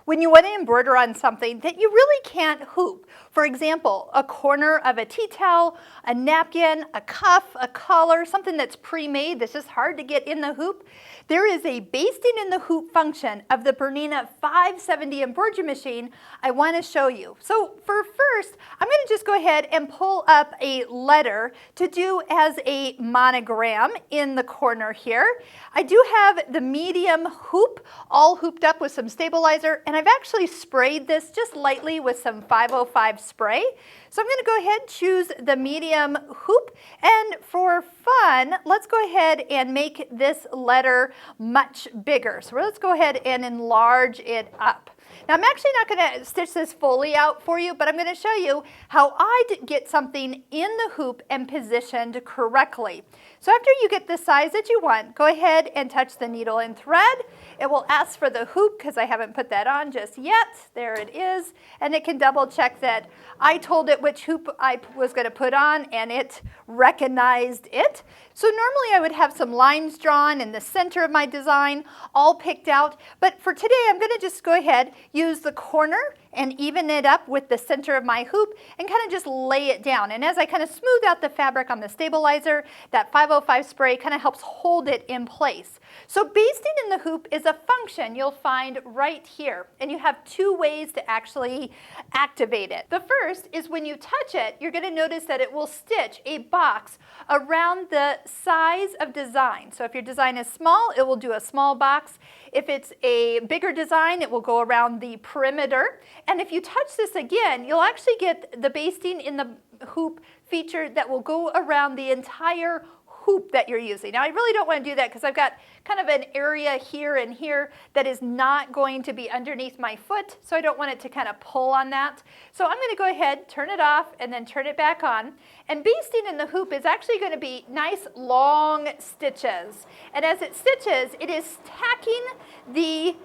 when you want to embroider on something that you really can't hoop. For example, a corner of a tea towel, a napkin, a cuff, a collar, something that's pre-made that's just hard to get in the hoop. There is a basting in the hoop function of the BERNINA 570 embroidery machine I want to show you. So for first, I'm going to just go ahead and pull up a letter to do as a monogram in the corner here. I do have the medium hoop all hooped up with some stabilizer, and I've actually sprayed this just lightly with some 505 spray. So I'm going to go ahead and choose the medium hoop, and for fun, let's go ahead and make this letter much bigger. So let's go ahead and enlarge it up. Now I'm actually not going to stitch this fully out for you, but I'm going to show you how I get something in the hoop and positioned correctly. So after you get the size that you want, go ahead and touch the needle and thread. It will ask for the hoop because I haven't put that on just yet. There it is. And it can double check that I told it which hoop I was going to put on and it recognized it. So normally I would have some lines drawn in the center of my design, all picked out. But for today, I'm going to just go ahead, use the corner and even it up with the center of my hoop and kind of just lay it down. And as I kind of smooth out the fabric on the stabilizer, that 505 spray kind of helps hold it in place. So basting in the hoop is a function you'll find right here. And you have two ways to actually activate it. The first is when you touch it, you're going to notice that it will stitch a box around the size of design. So if your design is small, it will do a small box. If it's a bigger design, it will go around the perimeter. And if you touch this again, you'll actually get the basting in the hoop feature that will go around the entire hoop that you're using. Now I really don't want to do that because I've got kind of an area here and here that is not going to be underneath my foot, so I don't want it to kind of pull on that. So I'm going to go ahead, turn it off, and then turn it back on. And basting in the hoop is actually going to be nice long stitches. And as it stitches, it is tacking the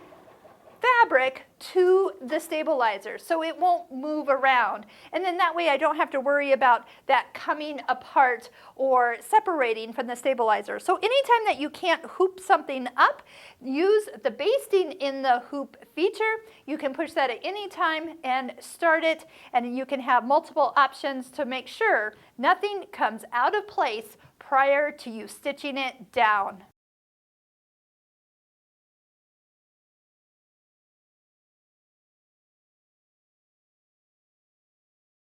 fabric to the stabilizer so it won't move around, and then that way I don't have to worry about that coming apart or separating from the stabilizer. So anytime that you can't hoop something up, use the basting in the hoop feature. You can push that at any time and start it, and you can have multiple options to make sure nothing comes out of place prior to you stitching it down.